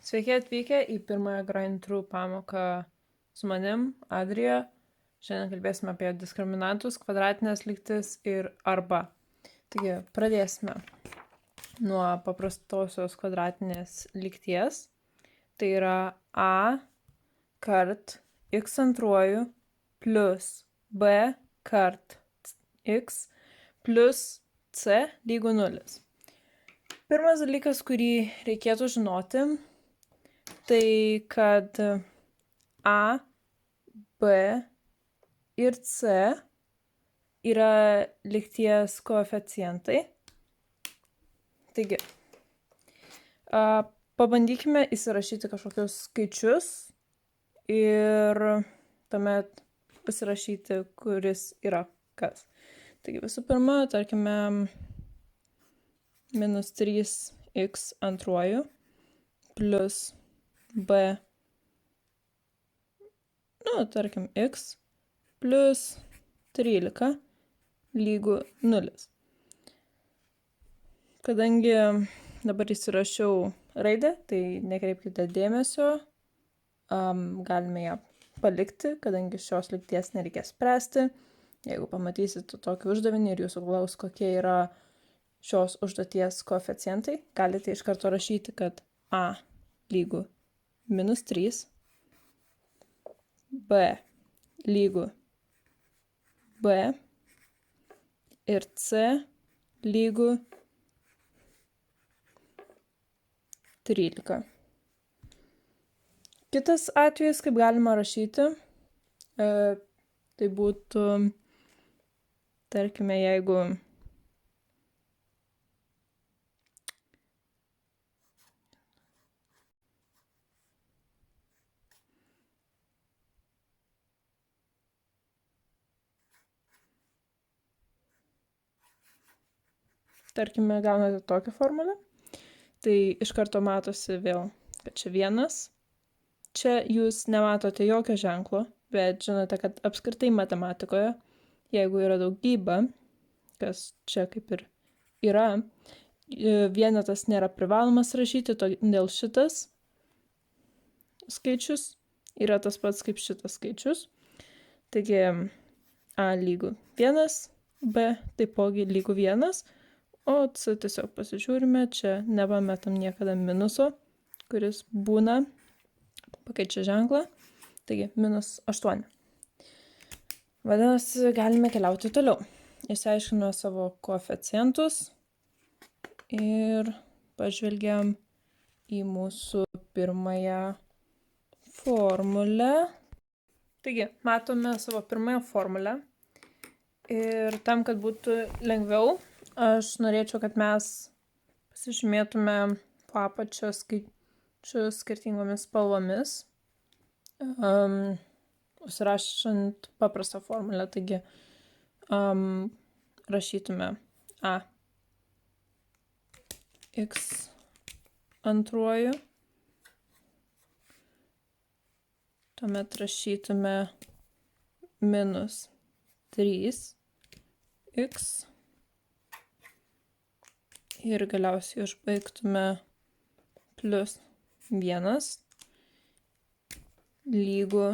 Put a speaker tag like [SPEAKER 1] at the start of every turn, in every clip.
[SPEAKER 1] Sveiki atvykę į pirmąją Grind True pamoką su manim, Adrija. Šiandien kalbėsime apie diskriminantus, kvadratinės lygtis ir arba. Taigi, pradėsime nuo paprastosios kvadratinės lygties. Tai yra a kart x antruoju plus b kart x plus c lygu 0. Pirmas dalykas, kurį reikėtų žinoti, tai kad a, b ir c yra lygties koeficientai. Taigi, pabandykime įsirašyti kažkokius skaičius ir tuomet pasirašyti, kuris yra kas. Taigi, visų pirma, tarkime, minus 3x antruoju plus b, tarkim, x plus 13 lygu 0. Kadangi dabar įsirašiau raidę, tai nekreipkite dėmesio, galime ją palikti, kadangi šios lygties nereikės spręsti. Jeigu pamatysite tokį uždavinį ir jūsų klaus, kokie yra šios užduoties koeficientai, galite iš karto rašyti, kad a lygu minus 3, b lygu b ir c lygu 13. Kitas atvejis, kaip galima rašyti, tai būtų, tarkime, jeigu gaunate tokią formulę, tai iš karto matosi vėl, kad čia 1. Čia jūs nematote jokio ženklo, bet žinote, kad apskritai matematikoje, jeigu yra daugybė, kas čia kaip ir yra, vienetas nėra privalomas rašyti, todėl šitas skaičius yra tas pats kaip šitas skaičius. Taigi a lygu 1, b taipogi lygu 1, o c tiesiog pasižiūrime, čia nepametam niekada minuso, kuris būna, pakeičia ženklą, taigi minus 8. Vadinasi, galime keliauti toliau. Išsiaiškinome savo koeficientus ir pažvelgiam į mūsų pirmąją formulę. Taigi, matome savo pirmąją formulę ir tam, kad būtų lengviau, aš norėčiau, kad mes pasižymėtume po apačio skaičius skirtingomis spalvomis, užsirašant paprastą formulę. Taigi, rašytume a x antruoju, tuomet rašytume minus 3x ir galiausiai užbaigtume plus 1 lygu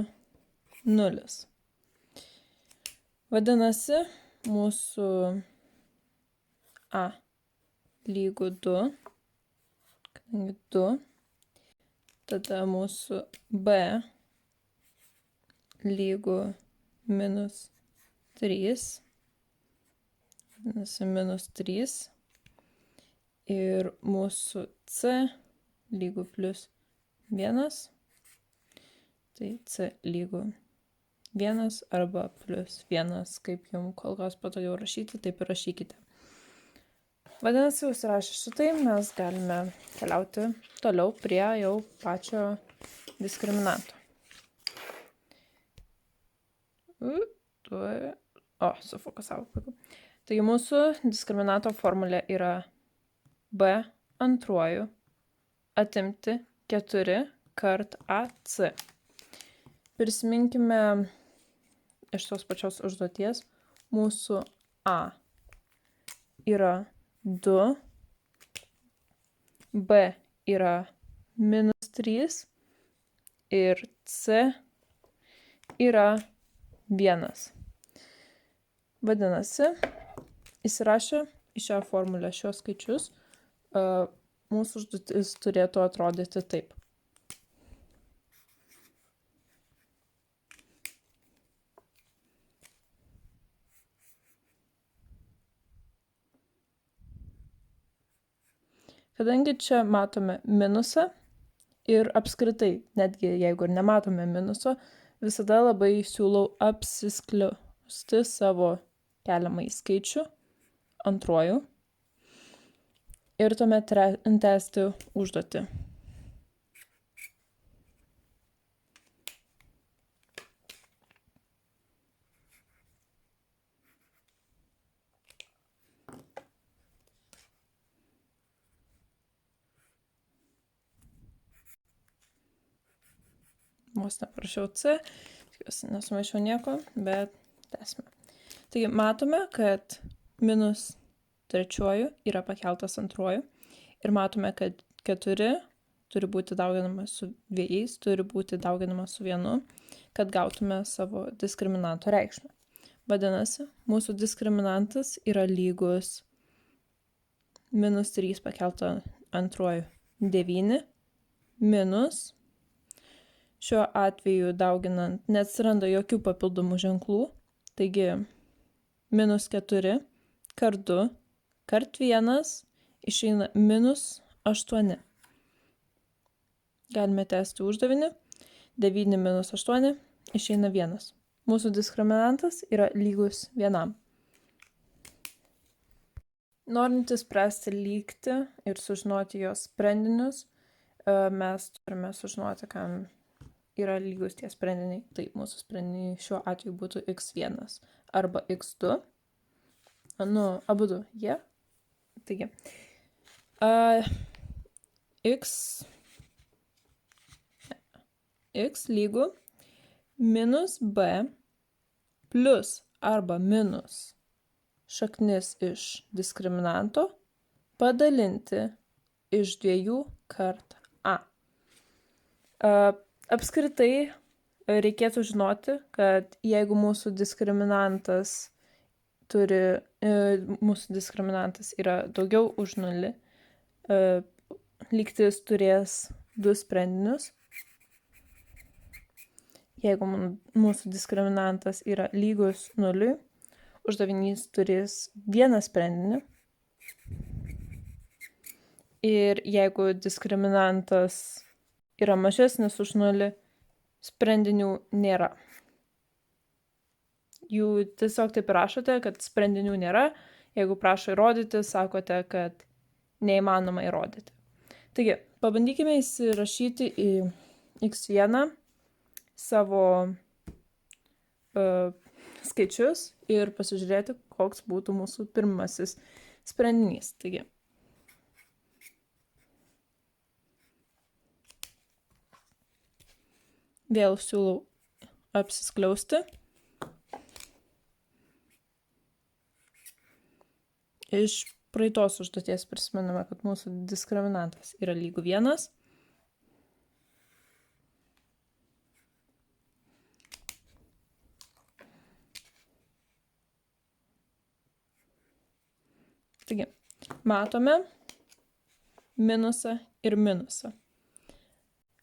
[SPEAKER 1] 0. Vadinasi, mūsų a lygu 2, kadangi 2, tada mūsų b lygu minus 3, vadinasi minus 3, ir mūsų c lygu plus 1, tai c lygu 1 arba plus 1, kaip jums kol kas patogiau rašyti, taip ir rašykite. Vadinasi, užsirašę šitai, mes galime keliauti toliau prie jau pačio diskriminanto. Sufokusavo. Taigi mūsų diskriminato formulė yra b antruoju atimti 4 kart ac. Prisiminkime iš tos pačios užduoties, mūsų a yra 2, b yra minus -3 ir c yra 1. Vadinasi, įsirašę į šią formulę šios skaičius, mūsų užduotis turėtų atrodyti taip. Kadangi čia matome minusą ir apskritai, netgi jeigu ir nematome minuso, visada labai siūlau apsiskliausti savo keliamąjį skaičių antruoju ir tuomet tęsti užduotį. Vos neparašiau C, tikiuosi nesumaišiau nieko, bet tęsime. Taigi matome, kad -3 yra pakeltas antruoju ir matome, kad 4 turi būti dauginamas su 2, turi būti dauginamas su 1, kad gautume savo diskriminanto reikšmę. Vadinasi, mūsų diskriminantas yra lygus -3 pakelta antruoju 9 minus, šiuo atveju dauginant neatsiranda jokių papildomų ženklų, taigi -4 kart 2 kart 1 išeina -8. Galime tęsti uždavinį. 9 minus 8 išeina 1. Mūsų diskriminantas yra lygus 1. Norint spręsti lygtį ir sužinoti jos sprendinius, mes turime sužinoti, kam yra lygus tie sprendiniai. Tai mūsų sprendiniai šiuo atveju būtų x1 arba x2. Abu du jie. Taigi, x lygu minus b plus arba minus šaknis iš diskriminanto padalinti iš 2 kart a. Apskritai reikėtų žinoti, kad jeigu mūsų diskriminantas yra daugiau už 0, lygtis turės 2 sprendinius. Jeigu mūsų diskriminantas yra lygus 0, uždavinys turės 1 sprendinį. Ir jeigu diskriminantas yra mažesnis už 0, sprendinių nėra. Jų tiesiog taip rašote, kad sprendinių nėra. Jeigu prašo įrodyti, sakote, kad neįmanoma įrodyti. Taigi, pabandykime įsirašyti į x1 savo skaičius ir pasižiūrėti, koks būtų mūsų pirmasis sprendinys. Taigi, vėl siūlau apsiskliausti. Iš praeitos užduoties prisimename, kad mūsų diskriminantas yra lygu 1. Taigi, matome minusą ir minusą.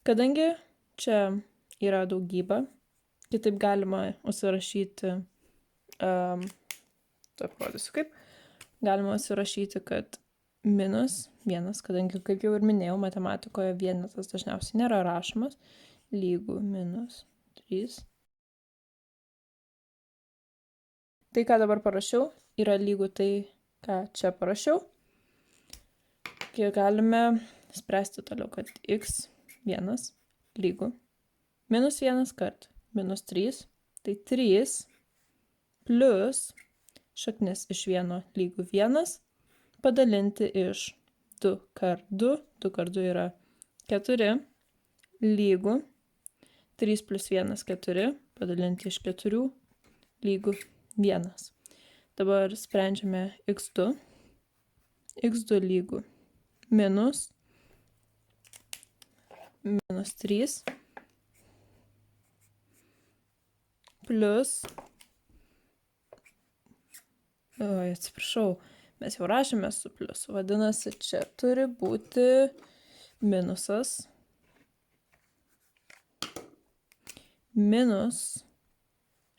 [SPEAKER 1] Kadangi čia yra daugybė, kitaip galima užsirašyti, taip rodysiu kaip, galima užsirašyti, kad minus 1, kadangi, kaip jau ir minėjau, matematikoje vienetas dažniausiai nėra rašomas, lygu minus 3. Tai, ką dabar parašiau, yra lygu tai, ką čia parašiau. Kai galime spręsti toliau, kad x1 lygu minus 1 kart minus 3, tai 3 plus šaknis iš 1 lygu 1 padalinti iš 2 kart 2, 2 kart 2 yra 4, lygu 3 plus 1, 4, padalinti iš 4, lygu 1. Dabar sprendžiame x2. x2 lygu minus minus 3 plus, atsiprašau, mes jau rašėme su pliusu, vadinasi, čia turi būti minusas minus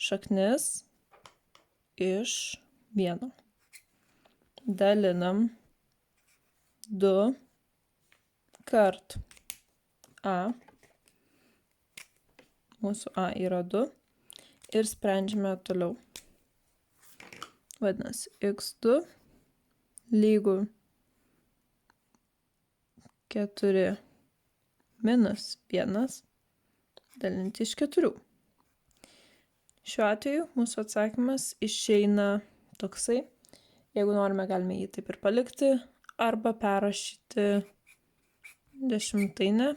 [SPEAKER 1] šaknis iš 1. Dalinam 2 kart a, mūsų a yra 2, ir sprendžiame toliau. Vadinasi, x2 lygu 4 minus 1 dalinti iš 4. Šiuo atveju mūsų atsakymas išeina toksai. Jeigu norime, galime jį taip ir palikti arba perrašyti dešimtainę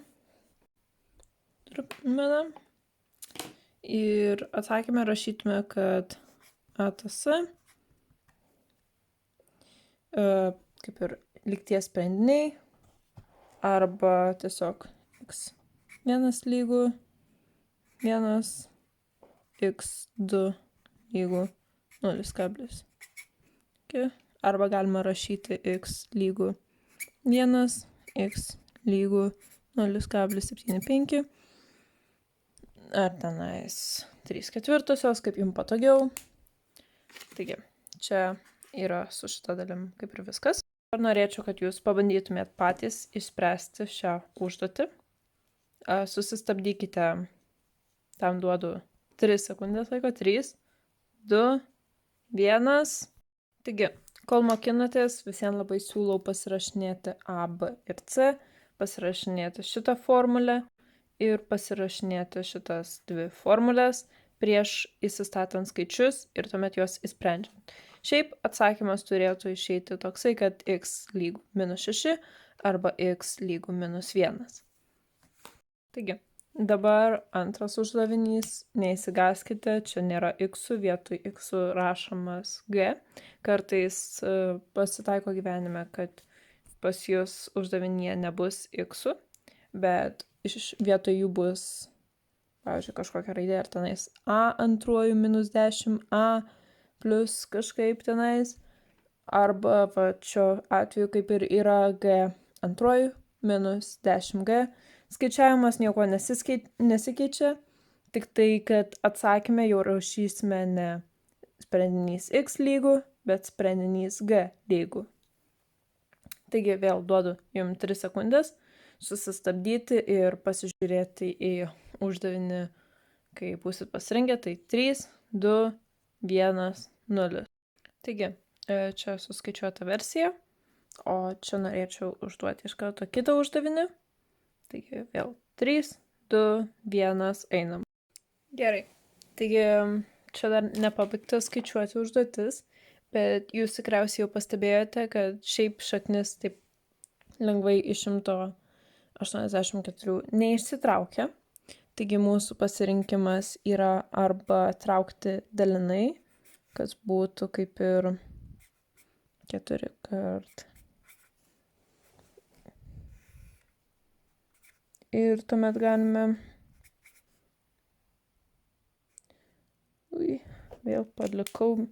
[SPEAKER 1] trupmeną. Ir atsakymę rašytume, kad a tas kaip ir lygties sprendiniai arba tiesiog x1 lygu 1, x2 lygu 0, arba galima rašyti x lygu 1, x lygu 0,75 ar tenais 3/4, kaip jums patogiau. Taigi, čia yra su šita dalim kaip ir viskas. Ar norėčiau, kad jūs pabandytumėt patys išspręsti šią užduotį. Susistabdykite, tam duodu 3 sekundės laiko, 3, 2, 1. Taigi, kol mokinatės, visiems labai siūlau pasirašinėti A, B ir C, pasirašinėti šitą formulę ir pasirašinėti šitas 2 formulės prieš įsistatant skaičius ir tuomet juos įsprendžiant. Šiaip atsakymas turėtų išeiti toksai, kad x lygu -6 arba x lygu -1. Taigi, dabar antras uždavinys, neįsigaskite, čia nėra x, vietoj x rašomas g. Kartais pasitaiko gyvenime, kad pas jūs uždavinyje nebus x, bet vietoj jų bus, pavyzdžiui, kažkokia raidė ar tenais a antruoju -10, a plus kažkaip tenais, arba šiuo atveju kaip ir yra g antruoju -10g. Skaičiavimas nieko nesikeičia, tik tai, kad atsakymę jau rašysime ne sprendinys x lygu, bet sprendinys g lygu. Taigi vėl duodu jums 3 sekundės susistabdyti ir pasižiūrėti į uždavinį, kai būsit pasirengę, tai 3, 2, 1, 0. Taigi, čia suskaičiuota versija, o čia norėčiau užduoti iš karto kitą uždavinį. Taigi, vėl 3, 2, 1, einam. Gerai, taigi čia dar nepabaigta skaičiuoti užduotis, bet jūs tikriausiai jau pastebėjote, kad šiaip šaknis taip lengvai iš 184 neišsitraukia. Taigi mūsų pasirinkimas yra arba traukti dalinai, kas būtų kaip ir 4 kart. Ir tuomet galime vėl palikau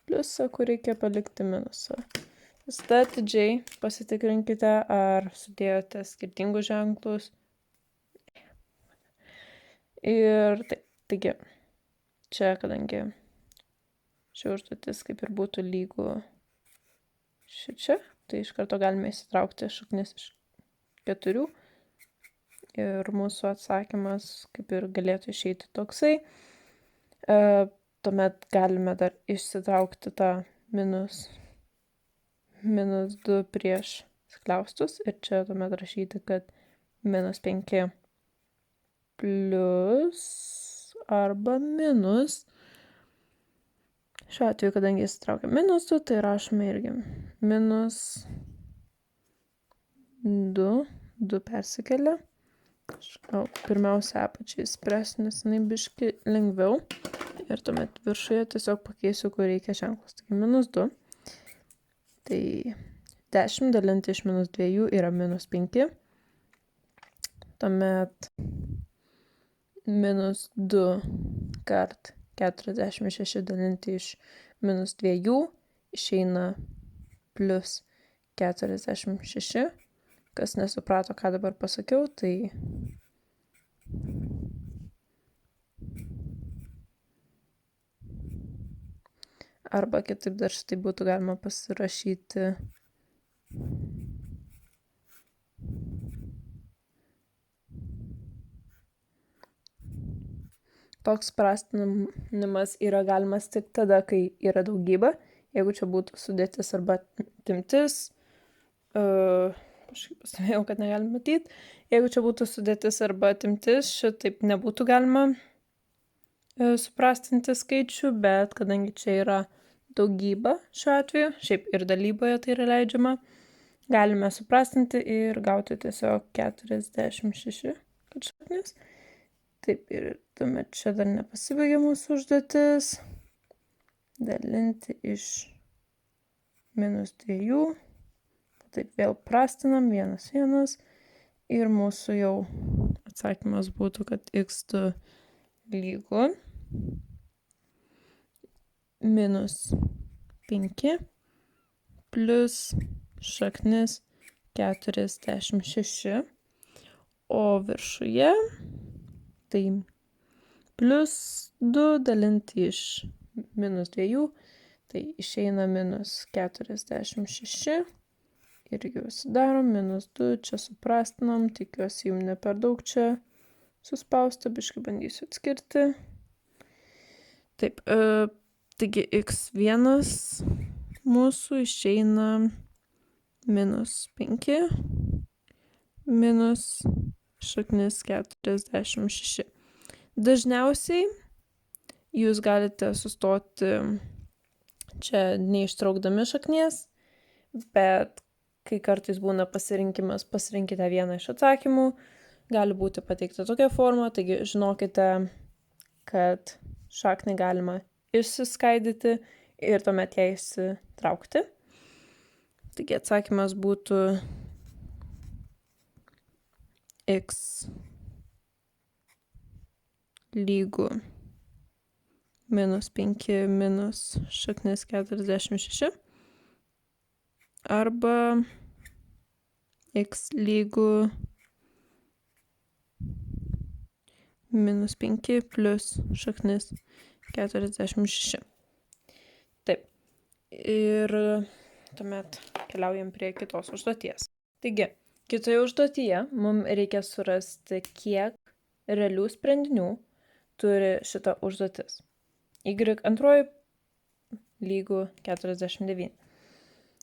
[SPEAKER 1] pliusą, kur reikia palikti minusą. Visada atidžiai pasitikrinkite, ar sudėjote skirtingus ženklus. Ir taigi, čia, kadangi ši užduotis kaip ir būtų lygu šičia, tai iš karto galime įsitraukti šaknis iš 4. Ir mūsų atsakymas kaip ir galėtų išeiti toksai. Tuomet galime dar išsitraukti tą minus 2 prieš skliaustus ir čia tuomet rašyti, kad -5 plus arba minus. Šiuo atveju, kadangi įsitraukia minusų, tai rašome irgi -2 persikelia. Gal pirmiausia apačiai spręsiu, nes jinai biški lengviau. Ir tuomet viršuje tiesiog pakeisiu, kur reikia ženklus. Taigi -2. Tai 10 dalinti iš -2 yra -5. tuomet minus 2 kart 46 dalinti iš minus 2 išeina plus 46. Kas nesuprato, ką dabar pasakiau, tai arba kitaip dar šitai būtų galima pasirašyti toks prastinimas yra galimas tik tada, kai yra daugybė. Jeigu čia būtų sudėtis arba atimtis, kažkaip pasimėjau, kad negalim matyti. Jeigu čia būtų sudėtis arba atimtis, šitaip nebūtų galima suprastinti skaičių, bet kadangi čia yra daugybė šiuo atveju, šiaip ir dalyboje tai yra leidžiama, galime suprastinti ir gauti tiesiog 46 kad šaknis. Taip, ir tuomet čia dar nepasibaigė mūsų užduotis. Dalinti iš minus 2. Taip, vėl prastinam 1, 1. Ir mūsų jau atsakymas būtų, kad x2 lygu minus 5 plus šaknis 46. O viršuje tai plus 2 dalinti iš minus 2, tai išeina minus 46. Irgi sudarom minus 2, čia suprastinam, tikiuosi jums ne per daug čia suspausta, biškai bandysiu atskirti. Taip, taigi x1 mūsų išeina minus 5 minus šaknis 46. Dažniausiai jūs galite sustoti čia neištraukdami šaknies, bet kai kartais būna pasirinkimas, pasirinkite vieną iš atsakymų, gali būti pateikta tokia forma, taigi žinokite, kad šaknį galima išsiskaidyti ir tuomet ją išsitraukti. Taigi atsakymas būtų x lygu minus 5 minus šaknis 46 arba x lygu minus 5 plus šaknis 46. Taip. Ir tuomet keliaujam prie kitos užduoties. Taigi, kitoje užduotyje mums reikia surasti, kiek realių sprendinių turi šita užduotis. Y2 lygu 49.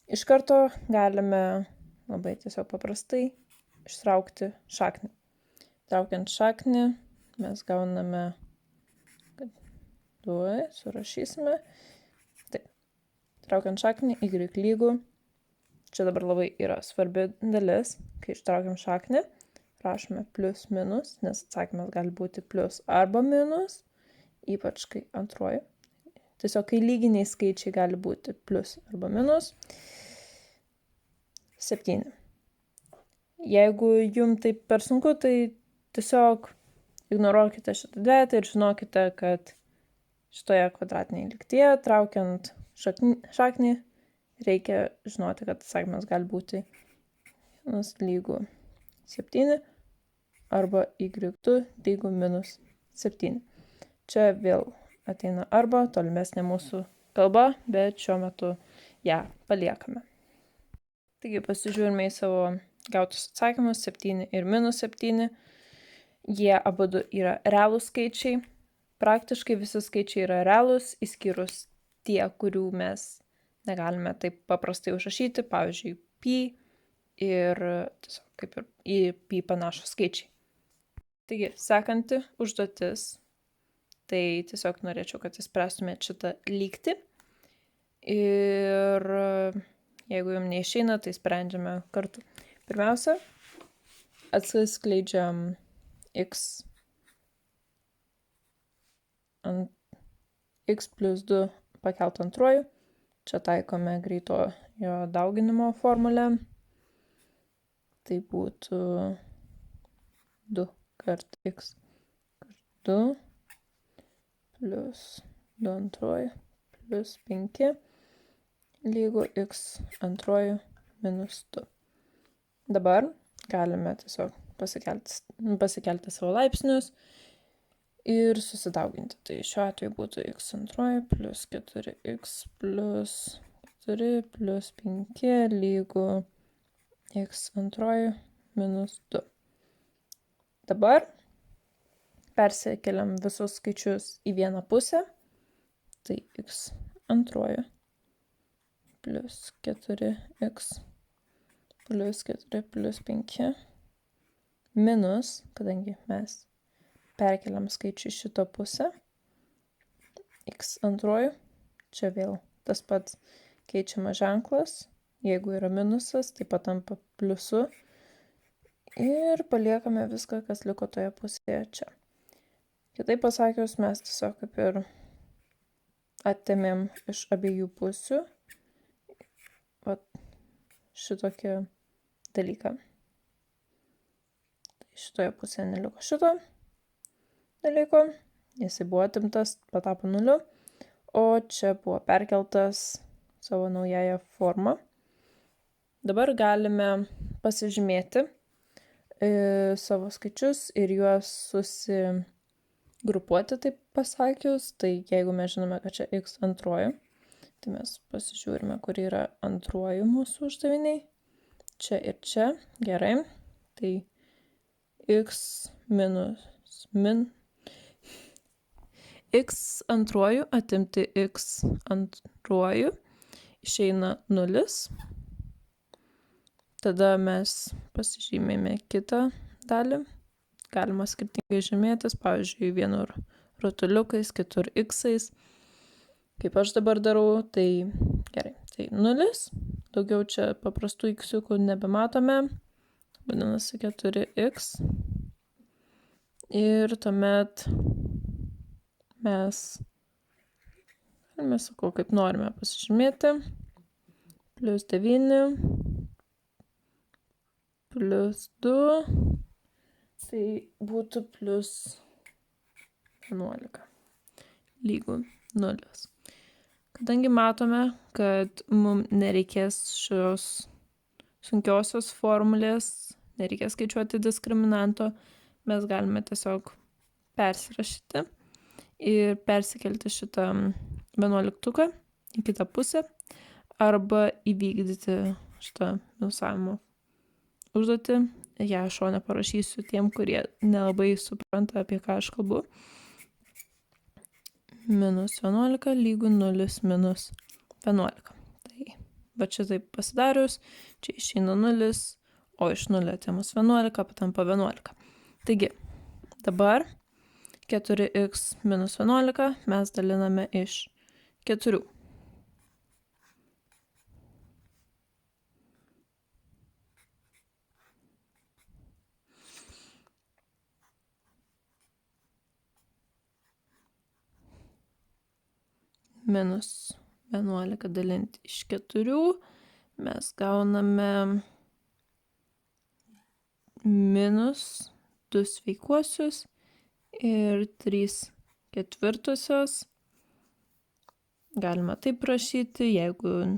[SPEAKER 1] Iš karto galime labai tiesiog paprastai ištraukti šaknį. Traukiant šaknį mes gauname, kad surašysime. Taip. Traukiant šaknį y lygu. Čia dabar labai yra svarbi dalis, kai ištraukiam šaknį, rašome plus minus, nes atsakymas gali būti plus arba minus, ypač kai antroji. Tiesiog kai lyginiai skaičiai gali būti plus arba minus. 7. Jeigu jums taip per sunku, tai tiesiog ignoruokite šitą dvetą ir žinokite, kad šitoje kvadratinėje lygtyje, traukiant šaknį, reikia žinoti, kad atsakymas gali būti 1 lygu 7 arba y2 lygu minus 7. Čia vėl ateina arba tolimesnė mūsų kalba, bet šiuo metu ją paliekame. Taigi pasižiūrime į savo gautus atsakymus 7 ir minus 7. Jie abudu yra realūs skaičiai. Praktiškai visi skaičiai yra realūs, išskyrus tie, kurių mes negalime taip paprastai užrašyti, pavyzdžiui, pi ir tiesiog kaip ir į pi panašus skaičiai. Taigi, sekanti užduotis, tai tiesiog norėčiau, kad įspręstumėt šitą lygtį. Ir jeigu jums neišeina, tai sprendžiame kartu. Pirmiausia, atsiskleidžiam x plus 2 pakelt antruoju. Čia taikome greitojo dauginimo formulę. Tai būtų 2 kart x kart 2 plus 2 antroji plus 5 lygu x antroji minus 2. Dabar galime tiesiog pasikelti savo laipsnius ir susidauginti. Tai šiuo atveju būtų x antroji plus 4x plus 4 plus 5 lygu x antroji minus 2. Dabar persikeliam visus skaičius į vieną pusę. Tai x antroji plus 4x plus 4 plus 5 minus, kadangi mes perkeliam skaičių šitą pusę, x antroji, čia vėl tas pats keičiamas ženklas, jeigu yra minusas, tai patampa pliusu ir paliekame viską, kas liko toje pusėje čia. Kitaip pasakius, mes tiesiog kaip ir atėmėm iš abiejų pusių šitokį dalyką. Šitoje pusėje neliko šito dalyko, jisai buvo atimtas, patapo 0, o čia buvo perkeltas savo naująją formą. Dabar galime pasižymėti savo skaičius ir juos susigrupuoti, taip pasakius. Tai jeigu mes žinome, kad čia x antroji, tai mes pasižiūrime, kur yra antroji mūsų uždaviniai. Čia ir čia, gerai. Tai x minus x antrojų atimti x antrojų išeina 0. Tada mes pasižymėme kitą dalį. Galima skirtingai žymėtis, pavyzdžiui, vienur rutuliukais, kitur x'ais. Kaip aš dabar darau, tai gerai. Tai 0. Daugiau čia paprastų x'ukų nebematome. Vadinasi 4x. Ir tuomet mes sakau, kaip norime pasižymėti. Plus 9. Plus 2. Tai būtų plus 11. Lygu 0. Kadangi matome, kad mums nereikės šios sunkiosios formulės, nereikės skaičiuoti diskriminanto, mes galime tiesiog persirašyti ir persikelti šitą 11 į kitą pusę arba įvykdyti šitą minusavimo užduotį. Ja šone parašysiu tiem, kurie nelabai supranta, apie ką aš kalbu. Minus 11 lygu 0 minus 11. Tai va čia taip pasidarius, čia išeina 0, o iš 0 atėmus 11 patampa 11. Taigi, dabar 4x minus 11 mes daliname iš 4. Minus 11 dalinti iš 4, mes gauname minus 2 sveikuosius ir 3 ketvirtusios. Galima taip rašyti, jeigu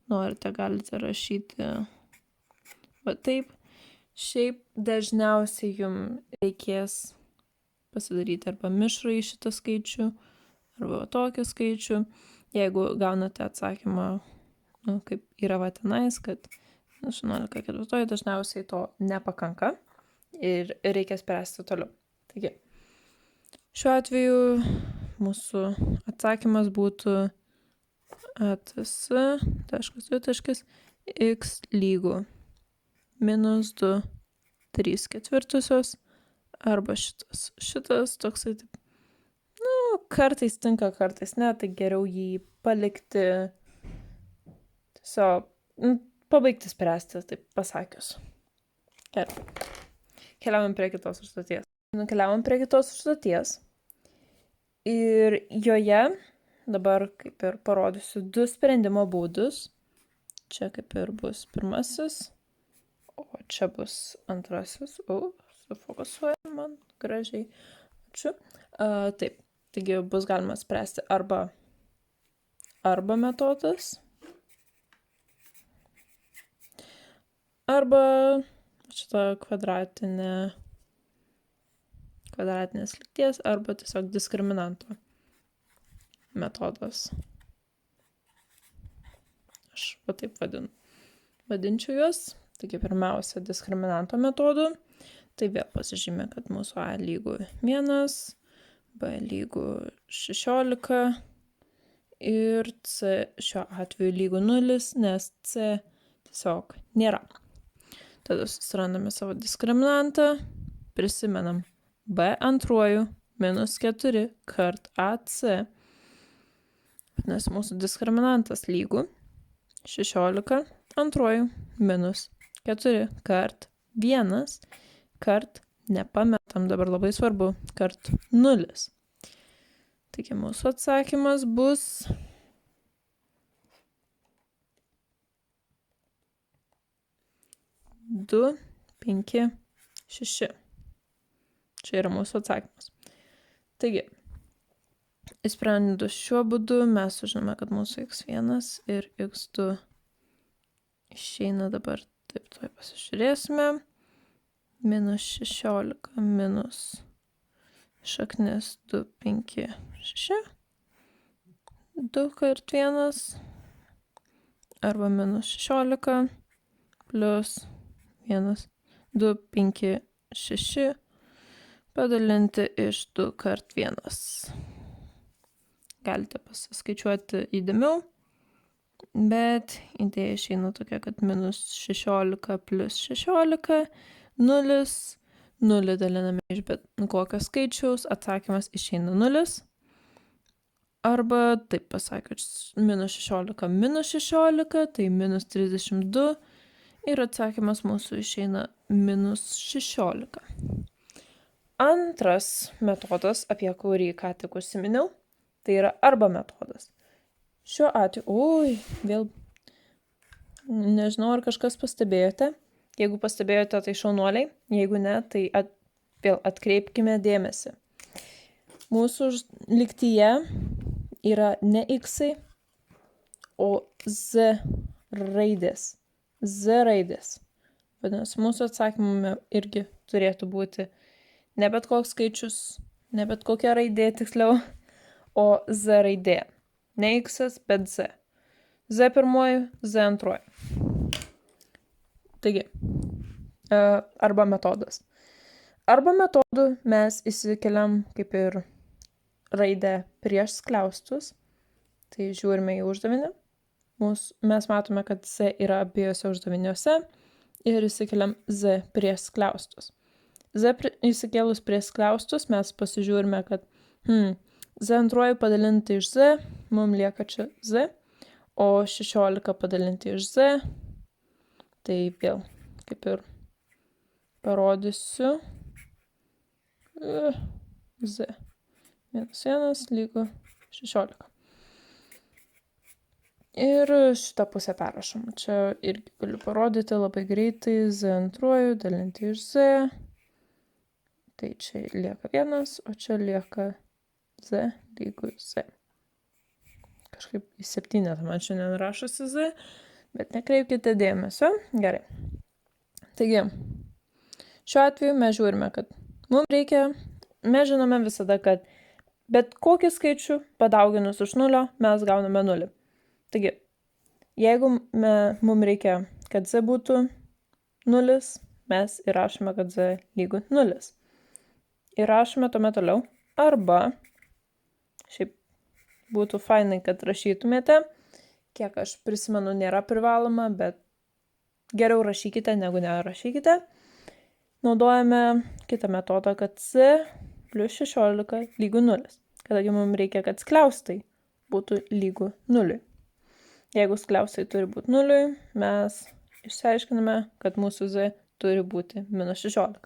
[SPEAKER 1] norite, galite rašyti va taip. Šiaip dažniausiai jums reikės pasidaryti arba mišrų į šitą skaičių, arba tokį skaičių. Jeigu gaunate atsakymą, kaip yra va tenais, kad 11 ketvirtoji, dažniausiai to nepakanka ir reikia spręsti toliau. Taigi, šiuo atveju mūsų atsakymas būtų ATS.2. X lygu minus 2 3 ketvirtusios arba šitas toksai taip. Kartais tinka, kartais ne, tai geriau jį palikti, tiesiog pabaigti spręsti, taip pasakius. Gerai. Keliaujam prie kitos užduoties. Nukeliaujam prie kitos užduoties. Ir joje dabar kaip ir parodysiu 2 sprendimo būdus. Čia kaip ir bus pirmasis, O čia bus antrasis. Sufokusuoja man gražiai. Ačiū. Taip, taigi bus galima spręsti arba metodas, arba šitą kvadratinės lygties, arba tiesiog diskriminanto metodas. Aš taip vadinčiau juos. Taigi pirmiausia diskriminanto metodu. Tai vėl pasižymė, kad mūsų A lygu 1, B lygu 16 ir C šiuo atveju lygu 0, nes C tiesiog nėra. Tada susirandame savo diskriminantą, prisimenam B antruoju minus 4 kart AC, nes mūsų diskriminantas lygu 16 antruoju minus 4 kart 1 kart, nepametam, dabar labai svarbu, kart 0. Taigi mūsų atsakymas bus 2, 5, 6. Čia yra mūsų atsakymas. Taigi, išsprendus šiuo būdu, mes sužinome, kad mūsų x1 ir x2 išeina dabar, taip, tuoj pasižiūrėsime. Minus 16 minus šaknis 2, 5, 6. 2 kart 1 arba minus 16 plus 1, 2, 5, 6 padalinti iš 2 kart 1. Galite pasiskaičiuoti įdėmiau, bet idėja išeina tokia, kad minus 16 plus 16, 0, 0 daliname iš bet kokio skaičiaus, atsakymas išeina 0. Arba taip pasakius, minus 16 minus 16, tai minus 32 ir atsakymas mūsų išeina minus 16. Antras metodas, apie kurį ką tik užsiminiau, tai yra arba metodas. Šiuo atveju, vėl nežinau, ar kažkas pastebėjote. Jeigu pastebėjote, tai šaunuoliai, jeigu ne, tai vėl atkreipkime dėmesį. Mūsų lygtyje yra ne x-ai, o z raidės. Z raidės. Vadinasi, mūsų atsakymame irgi turėtų būti ne bet koks skaičius, ne bet kokia raidė tiksliau, o z raidė. Ne x-as, bet z. Z pirmoji, z antroji. Taigi, arba metodas. Arba metodu mes įsikeliam kaip ir raidę prieš skliaustus. Tai žiūrime į uždavinį. Mes matome, kad z yra abiejose uždaviniuose ir įsikeliam z prieš skliaustus. Z įsikėlus prieš skliaustus mes pasižiūrime, kad z antroji padalinti iš z, mums lieka čia z, o 16 padalinti iš z. Tai vėl, kaip ir parodysiu, z minus 1 lygu 16. Ir šitą pusę perrašom. Čia irgi galiu parodyti labai greitai, z antruoju dalinti iš z. Tai čia lieka 1, o čia lieka z lygu z. Kažkaip į 7 man šiandien rašosi z. Bet nekreipkite dėmesio. Gerai. Taigi, šiuo atveju mes žiūrime, kad mes žinome visada, kad bet kokį skaičių padauginus iš 0 mes gauname 0. Taigi, jeigu mums reikia, kad z būtų 0, mes įrašome, kad z lygu 0. Įrašome tuomet toliau. Arba, šiaip būtų fainai, kad rašytumėte, kiek aš prisimenu, nėra privaloma, bet geriau rašykite, negu nerašykite. Naudojame kitą metodą, kad c plus 16 lygu 0. Kadangi mums reikia, kad skliaustai būtų lygu 0. Jeigu skliaustai turi būti 0, mes išsiaiškiname, kad mūsų z turi būti minus 16.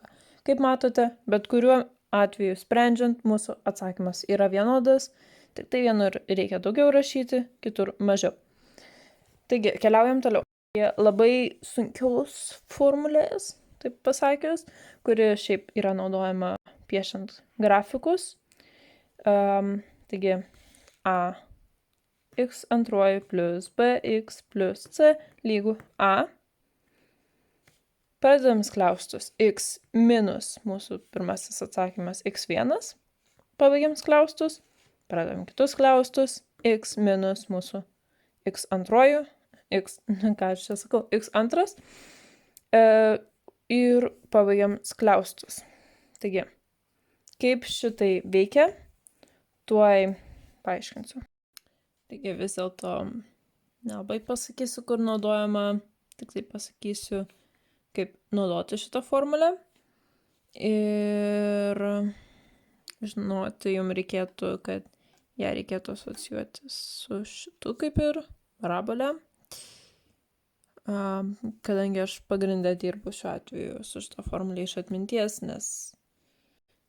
[SPEAKER 1] Kaip matote, bet kuriuo atveju sprendžiant, mūsų atsakymas yra vienodas, tik tai vienur reikia daugiau rašyti, kitur mažiau. Taigi, keliaujam toliau. Labai sunkiaus formulės, taip pasakius, kuri šiaip yra naudojama piešiant grafikus. Taigi a x antruoju plus bx plus c lygu a. Pradedam skliaustus x minus mūsų pirmasis atsakymas x1. Pabaigiam skliaustus, pradedam kitus skliaustus, x minus mūsų x antruoju, ką aš čia sakau, x2 ir pabaigiam skliaustus. Taigi, kaip šitai veikia, tuoj paaiškinsiu. Taigi vis dėlto nelabai pasakysiu, kur naudojama, tik tai pasakysiu, kaip naudoti šitą formulę. Ir žinoti, jums reikėtų, kad ją reikėtų asocijuoti su šitu kaip ir parabolė. Kadangi aš pagrindę dirbu šiuo atveju su šitą formulę iš atminties, nes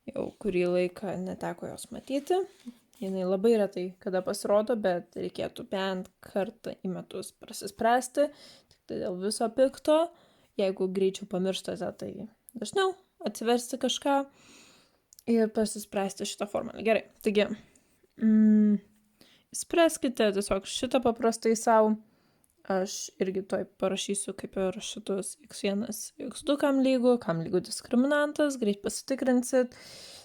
[SPEAKER 1] jau kurį laiką neteko jos matyti. Jinai labai retai kada pasirodo, bet reikėtų bent kartą į metus prasispręsti, tik tai dėl viso pikto. Jeigu greičiau pamirštate, tai dažniau atsiversti kažką ir pasispręsti šitą formulę. Gerai, taigi, spręskite tiesiog šitą paprastai savo. Aš irgi toj parašysiu kaip ir šitus x1, x2 kam lygu diskriminantas, greit pasitikrinsit.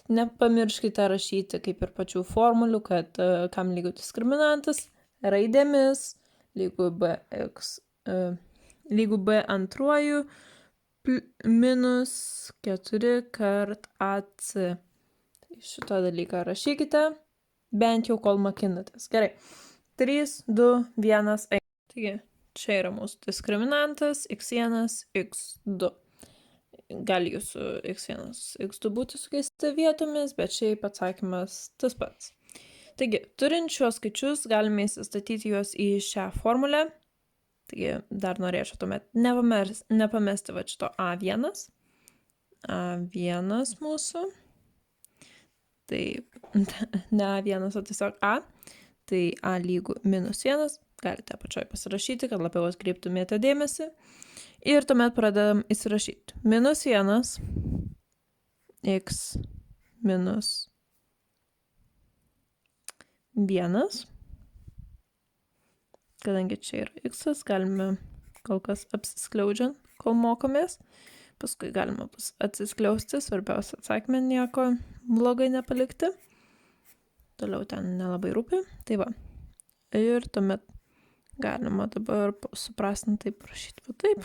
[SPEAKER 1] Nepamirškite rašyti kaip ir pačių formulių, kad kam lygu diskriminantas raidėmis lygu b antruoju minus 4 kart ac. Šitą dalyką rašykite, bent jau kol mokinatės. Gerai, 3, 2, 1, eina. Taigi, čia yra mūsų diskriminantas x1, x2. Gali jūsų x1, x2 būti sukeisti vietomis, bet šiaip atsakymas tas pats. Taigi, turint šiuos skaičius, galime įsistatyti juos į šią formulę. Taigi, dar norėčiau tuomet nepamesti va šito a1. A1 mūsų. Tai ne a1, o tiesiog a. Tai a lygu minus 1. Galite apačioj pasirašyti, kad labiau atkreiptumėte dėmesį. Ir tuomet pradedam įsirašyti. Minus 1, x minus 1. Kadangi čia yra x, galime kol kas apsiskliaudžiant, kol mokomės. Paskui galima atsiskliausti, svarbiausia atsakymė nieko blogai nepalikti. Toliau ten nelabai rūpi. Tai va. Ir tuomet galima dabar suprastintai parašyti va taip.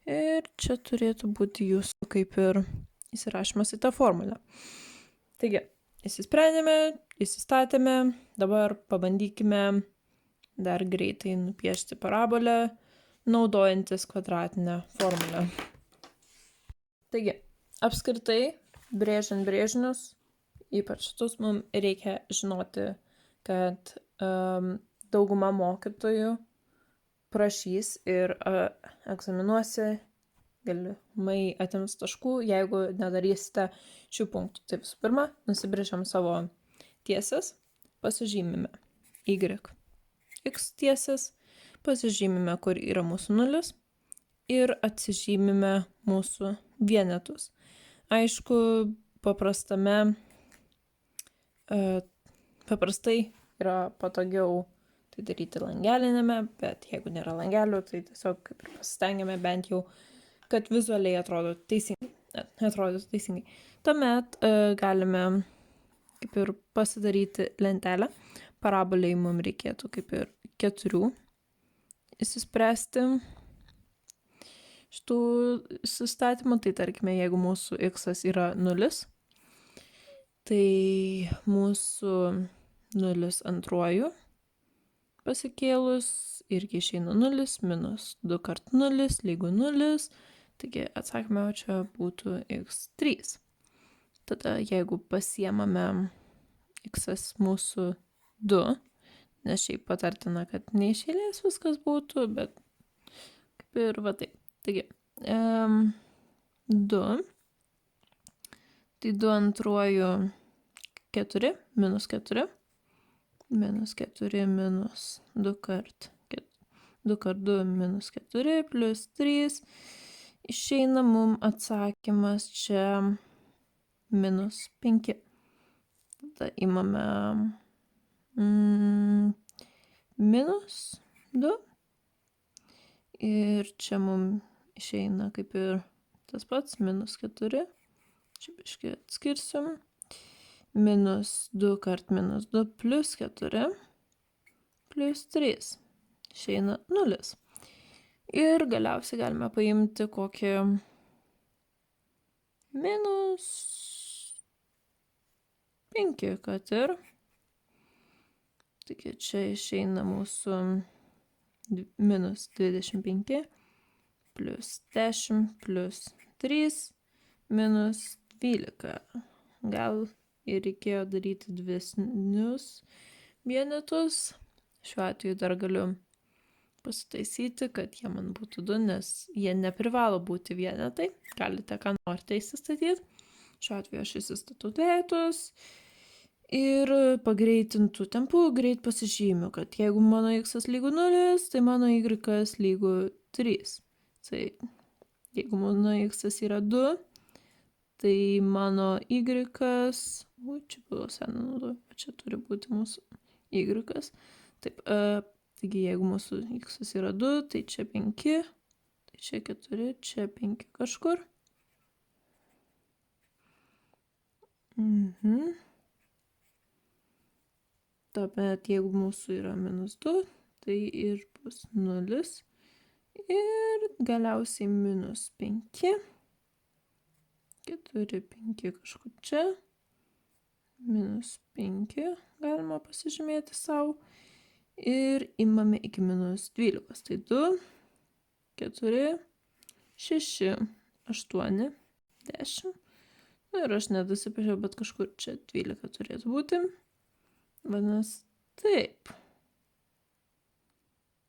[SPEAKER 1] Ir čia turėtų būti jūsų kaip ir įsirašymas į tą formulę. Taigi, įsisprendėme, įsistatėme, dabar pabandykime dar greitai nupiešti parabolę, naudojantis kvadratinę formulę. Taigi, apskritai, brėžiant brėžinius, ypač šitus, mums reikia žinoti, kad dauguma mokytojų prašys ir egzaminuose galimai atims taškų, jeigu nedarysite šių punktų. Tai visų pirma, nusibrėžiam savo tiesės, pasižymime y, x tiesės, pasižymime, kur yra mūsų nulis ir atsižymime mūsų vienetus. Aišku, paprastai yra patogiau tai daryti langelinėme, bet jeigu nėra langelių, tai tiesiog kaip ir pasistengiame bent jau, kad vizualiai atrodytų teisingai. Tuomet galime kaip ir pasidaryti lentelę. Paraboliai mums reikėtų kaip ir 4 įsispręsti šitų sustatymų. Tai tarkime, jeigu mūsų x yra 0, tai mūsų 0 antruoju pasikėlus irgi išeina 0, minus 2 kart 0 lygu 0, taigi atsakymė čia būtų x3. Tada jeigu pasiemame x mūsų 2, nes šiaip patartina, kad ne iš eilės viskas būtų, bet kaip ir va taip. Taigi, 2, tai 2 antruoju 4, minus 4, minus 4 minus 2 kart 2 kart 2 minus 4 plus 3. Išeina mum atsakymas čia minus 5. Tada imame minus 2. Ir čia mum išeina kaip ir tas pats, minus 4. Čia biškai atskirsim. Minus 2 kart minus 2 plus 4 plus 3. Išeina 0. Ir galiausiai galime paimti kokį minus 5, kad ir. Taigi čia išeina mūsų minus 25 plus 10 plus 3 minus 12. Gal ir reikėjo daryti didesnius vienetus. Šiuo atveju dar galiu pasitaisyti, kad jie man būtų 2, nes jie neprivalo būti vienetai. Galite ką norite įsistatyti. Šiuo atveju aš įsistatau dvejetus ir pagreitintų tempų greit pasižymiu, kad jeigu mano x lygu 0, tai mano y lygu 3. Tai jeigu mano x yra 2, tai mano y, čia buvo seną naudoju, čia turi būti mūsų y. Taip, taigi jeigu mūsų x yra 2, tai čia 5, tai čia 4, čia 5 kažkur. Tuomet jeigu mūsų yra minus 2, tai ir bus 0. Ir galiausiai minus 5. 4, 5 kažkur čia. Minus 5 galima pasižymėti savo. Ir imame iki minus 12. Tai 2, 4, 6, 8, 10. Ir aš nedasipešiau, bet kažkur čia 12 turėtų būti. Vadinasi, taip.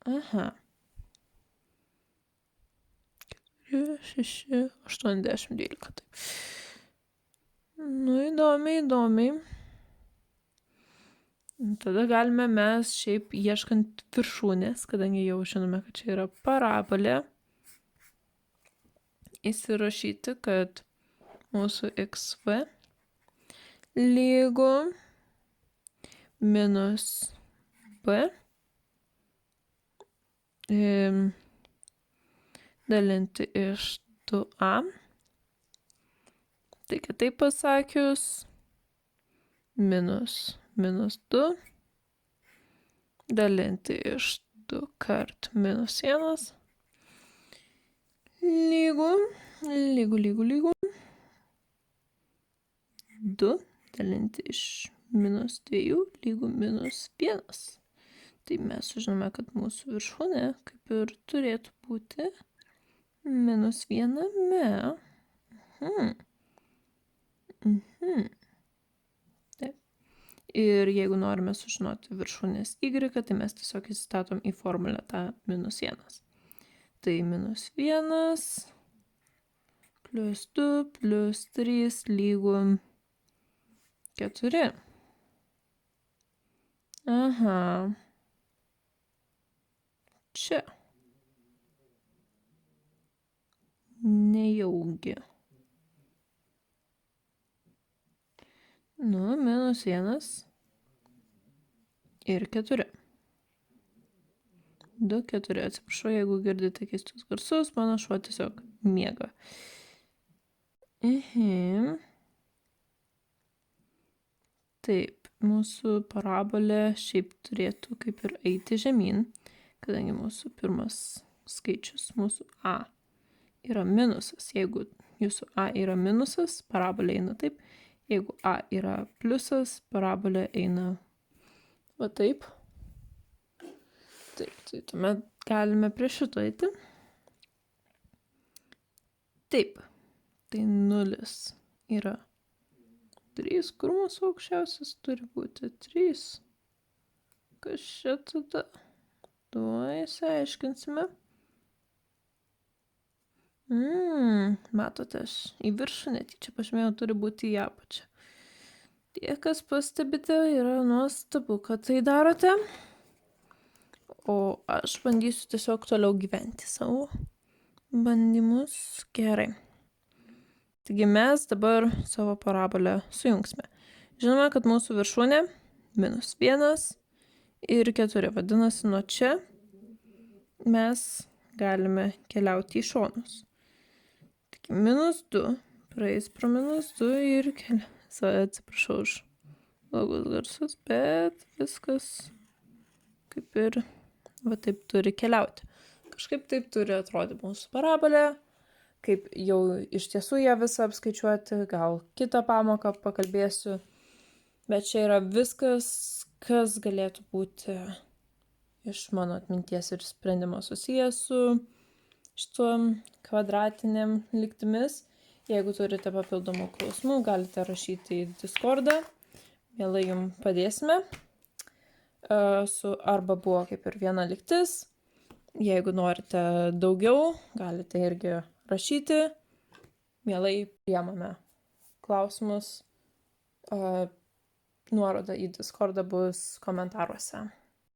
[SPEAKER 1] Aha. 4, 6, 8, 10, 12. Taip. Nu, įdomiai. Tada galime mes šiaip ieškant viršūnės, kadangi jau žinome, kad čia yra parabolė, įsirašyti, kad mūsų xv lygu minus b dalinti iš 2a. Tai kitaip pasakius, minus 2 dalinti iš 2 kart minus 1 lygu 2 dalinti iš minus 2 lygu minus 1. Tai mes žinome, kad mūsų viršūnė kaip ir turėtų būti minus 1. Taip. Ir jeigu norime sužinoti viršūnės y, tai mes tiesiog įsistatom į formulę tą minus 1. Tai minus 1 plus 2 plus 3 lygu 4. Aha. Čia. Nejaugi. Nu, minus 1 ir 4. 2, 4. Atsiprašau, jeigu girdite keistus garsus, mano šuo tiesiog miega. Taip, mūsų parabolė šiaip turėtų kaip ir eiti žemyn, kadangi mūsų pirmas skaičius, mūsų a, yra minusas. Jeigu jūsų a yra minusas, parabolė eina taip. Jeigu a yra pliusas, parabolė eina va taip. Taip, tai tuomet galime prie šito eiti. Taip, tai 0 yra 3, kur mūsų aukščiausias turi būti 3. Kas čia tada? Tuoj išsiaiškinsime. Matote, aš į viršų netyčia pažymėjau, turi būti į apačią. Tie, kas pastebite, yra nuostabu, kad tai darote. O aš bandysiu tiesiog toliau gyventi savo bandymus. Gerai. Taigi mes dabar savo parabolę sujungsime. Žinome, kad mūsų viršūnė -1 ir 4. Vadinasi, nuo čia mes galime keliauti į šonus. Taigi -2 praeis pro -2 ir atsiprašau už blogus garsus, bet viskas kaip ir va taip turi keliauti. Kažkaip taip turi atrodyti mūsų parabolė, kaip jau iš tiesų ją visą apskaičiuoti, gal kitą pamoką pakalbėsiu, bet čia yra viskas, kas galėtų būti iš mano atminties ir sprendimo susijęs su šituo kvadratiniam lygtimis. Jeigu turite papildomų klausimų, galite rašyti į Discordą, mielai jums padėsime. Arba buvo kaip ir viena lygtis. Jeigu norite daugiau, galite irgi rašyti. Mielai priimame klausimus. Nuoroda į Discordą bus komentaruose.